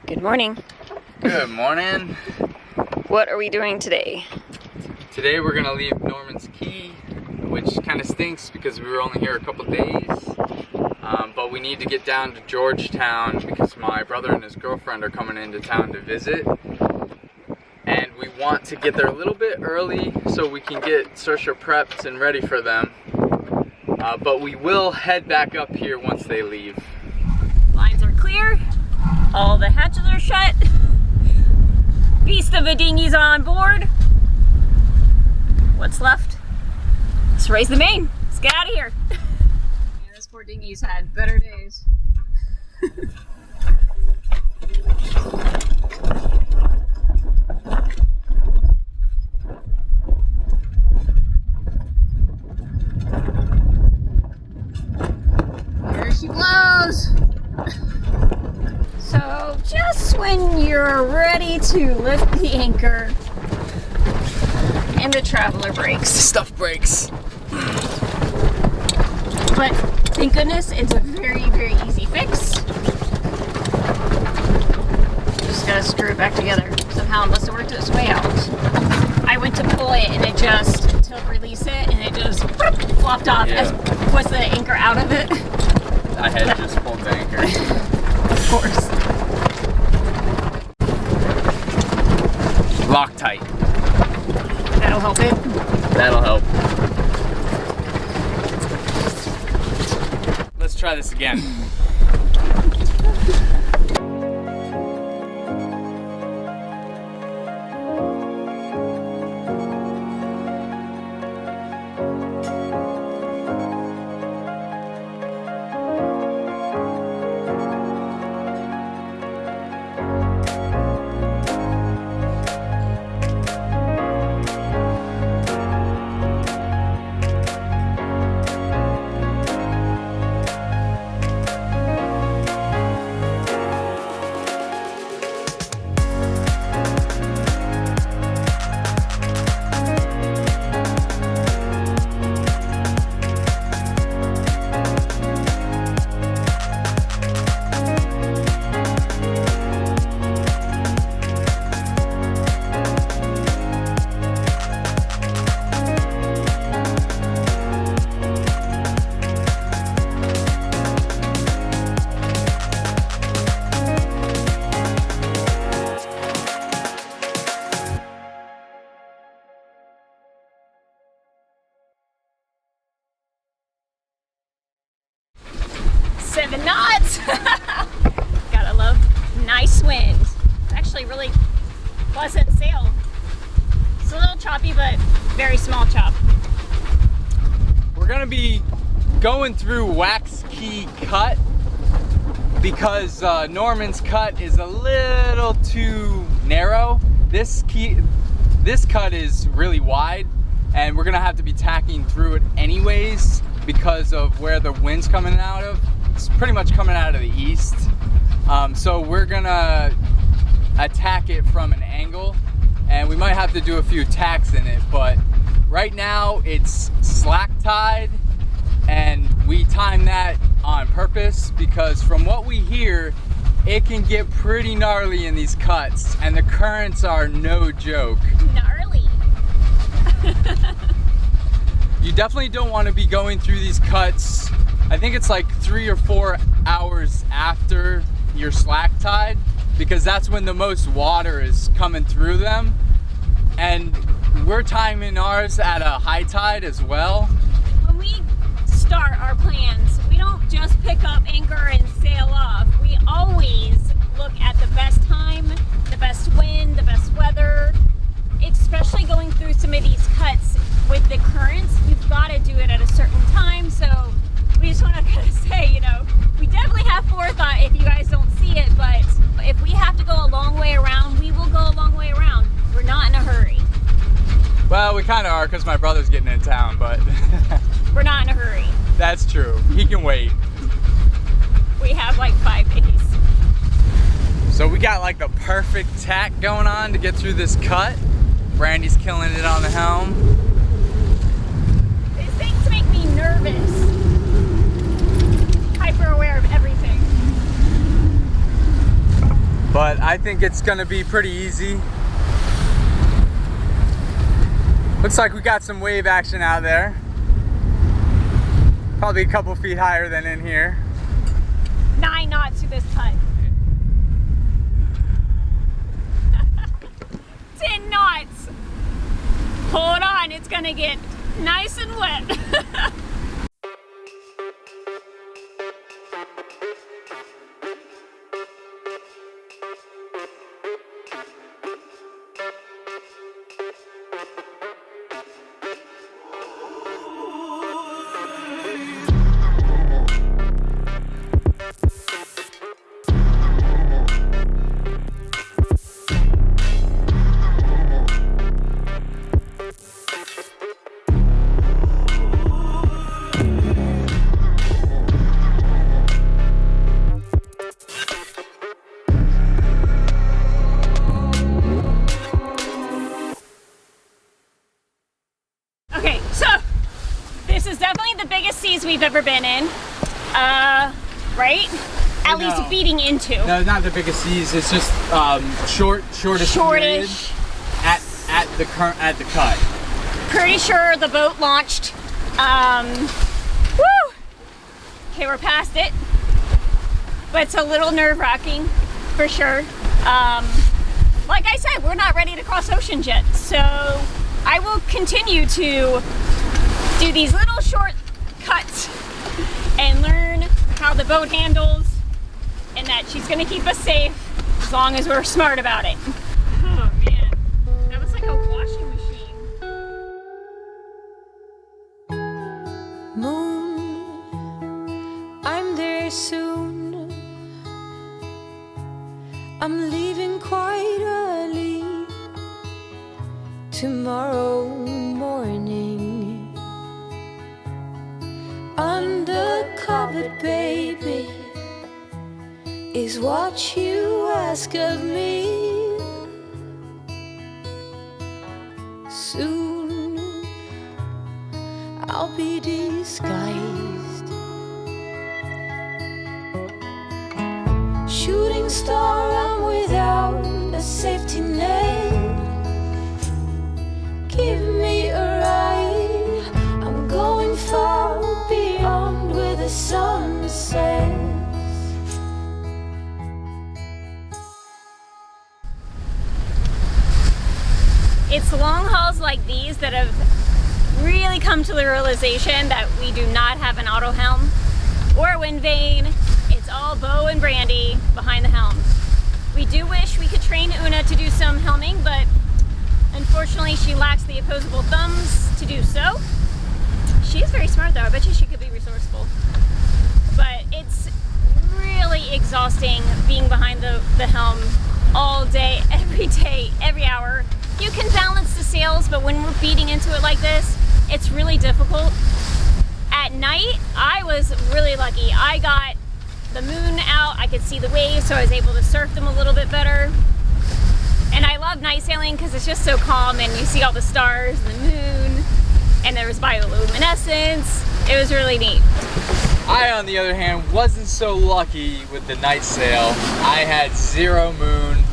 Good morning. Good morning. What are we doing today? Today we're gonna leave Norman's Key, which kind of stinks because we were only here a couple days. But we need to get down to George Town because my brother and his girlfriend are coming into town to visit. And we want to get there a little bit early so we can get Saoirse prepped and ready for them. But we will head back up here once they leave. Lines are clear. All the hatches are shut. Beast of a dinghy's on board. What's left? Let's raise the main. Let's get out of here. Yeah, those poor dinghy's had better days. There she blows. So just when you're ready to lift the anchor and the traveler breaks. Stuff breaks. But thank goodness it's a very, very easy fix. Just gotta screw it back together. Somehow it must have worked its way out. I went to pull it and it just, to release it, and it just flopped off. Yeah. Was the anchor out of it? I had just pulled the anchor. Of course. Loctite. That'll help it. That'll help. Let's try this again. Seven knots. Gotta love nice wind. It's actually really pleasant sail. It's a little choppy, but very small chop. We're gonna be going through Wax Cay Cut because Norman's Cut is a little too narrow. This cut is really wide, and we're gonna have to be tacking through it anyways because of where the wind's coming out of. It's pretty much coming out of the east. So we're gonna attack it from an angle, and we might have to do a few tacks in it, but right now it's slack tide, and we time that on purpose because from what we hear, it can get pretty gnarly in these cuts, and the currents are no joke. Gnarly. You definitely don't want to be going through these cuts. I think it's like 3 or 4 hours after your slack tide because that's when the most water is coming through them. And we're timing ours at a high tide as well. When we start our plans, we don't just pick up anchor and sail off. We always look at the best time, the best wind, the best weather. Especially going through some of these cuts with the currents, you've got to do it at a certain time. So we just want to kind of say, you know, we definitely have forethought if you guys don't see it, but if we have to go a long way around, we will go a long way around. We're not in a hurry. Well, we kind of are because my brother's getting in town, but we're not in a hurry. That's true. He can wait. We have like 5 days. So we got like the perfect tack going on to get through this cut. Brandy's killing it on the helm. These things make me nervous. Hyper aware of everything. I think it's gonna be pretty easy. Looks like we got some wave action out there. Probably a couple feet higher than in here. 9 knots to this cut. 10 knots. Hold on, it's gonna get nice and wet. Okay, so this is definitely the biggest seas we've ever been in, right? At least beating into. No, not the biggest seas. It's just shortest period at the cut. Pretty sure the boat launched. Woo! Okay, we're past it, but it's a little nerve-wracking for sure. Like I said, we're not ready to cross oceans yet, so I will continue to do these little short cuts and learn how the boat handles, and that she's gonna keep us safe as long as we're smart about it. Oh man, that was like a washing machine. Moon, I'm there soon. I'm leaving quite early tomorrow morning. Undercover, baby, is what you ask of me. Soon I'll be disguised. Shooting star, I'm without a safety net. Give me a ride. I'm going far beyond where the sun sets. It's long hauls like these that have really come to the realization that we do not have an auto helm or a wind vane. It's all Beau and Brandy behind the helm. We do wish we could train Oona to do some helming, but unfortunately she lacks the opposable thumbs to do so. She's very smart though, I bet you she could be resourceful. But it's really exhausting being behind the helm all day, every hour. You can balance the sails, but when we're beating into it like this, it's really difficult. At night, I was really lucky. I got the moon out, I could see the waves, so I was able to surf them a little bit better. And I love night sailing because it's just so calm and you see all the stars and the moon, and there was bioluminescence. It was really neat. I, on the other hand, wasn't so lucky with the night sail. I had zero moon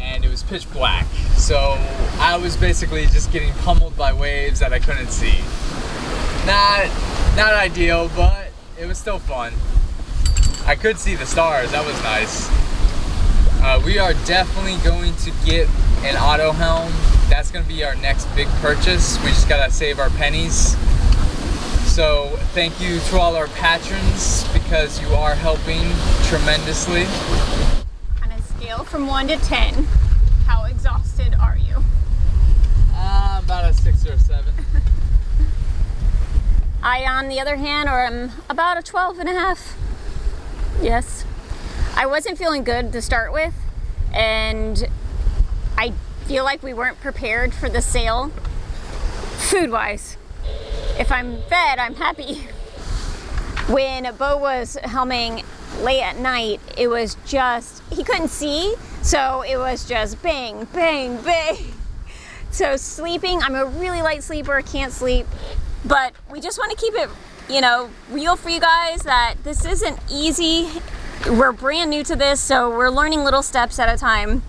and it was pitch black. So I was basically just getting pummeled by waves that I couldn't see. Not ideal, but it was still fun. I could see the stars, that was nice. We are definitely going to get an auto helm. That's gonna be our next big purchase. We just gotta save our pennies. So thank you to all our patrons because you are helping tremendously. On a scale from 1 to 10, how exhausted are you? About a 6 or a 7. I, on the other hand, am about a 12.5. Yes. I wasn't feeling good to start with, and I feel like we weren't prepared for the sail, food-wise. If I'm fed, I'm happy. When Beau was helming late at night, it was just, he couldn't see, so it was just bang, bang, bang. So sleeping, I'm a really light sleeper, can't sleep, but we just want to keep it, you know, real for you guys that this isn't easy We're brand new to this, so we're learning little steps at a time.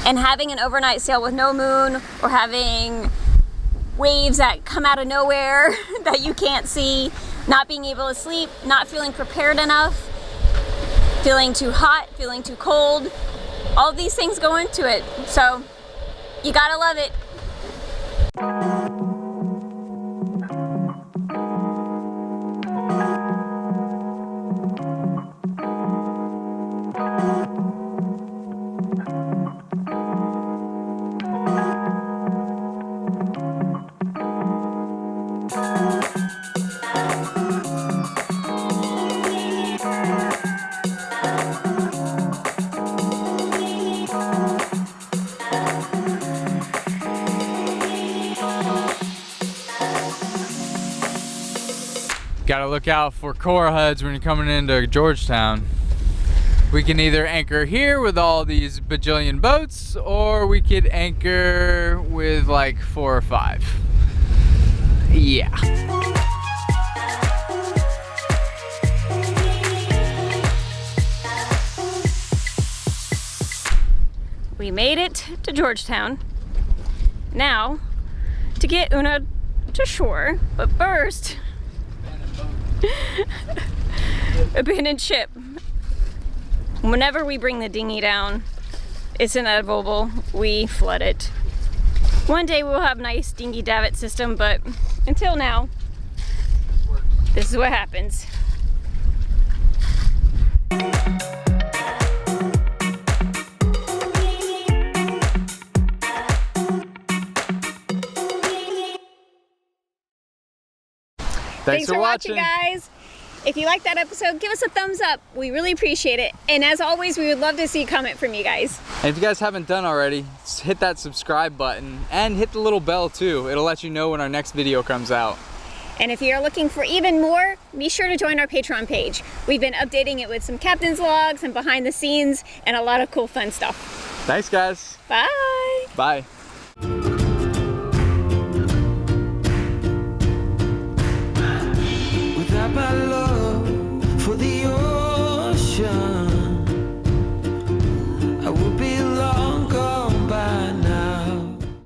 And having an overnight sail with no moon, or having waves that come out of nowhere that you can't see, not being able to sleep, not feeling prepared enough, feeling too hot, feeling too cold, all these things go into it. So you gotta love it. Gotta look out for core HUDs when you're coming into Georgetown. We can either anchor here with all these bajillion boats, or we could anchor with like 4 or 5. Yeah. We made it to Georgetown. Now, to get Oona to shore, but first, abandoned ship. Whenever we bring the dinghy down, it's inevitable, we flood it. One day we'll have a nice dinghy davit system, but until now, this is what happens. Thanks for watching, guys. If you liked that episode, give us a thumbs up. We really appreciate it. And as always, we would love to see a comment from you guys. And if you guys haven't done already, just hit that subscribe button and hit the little bell too. It'll let you know when our next video comes out. And if you're looking for even more, be sure to join our Patreon page. We've been updating it with some captain's logs and behind the scenes and a lot of cool fun stuff. Thanks, guys. Bye. Bye.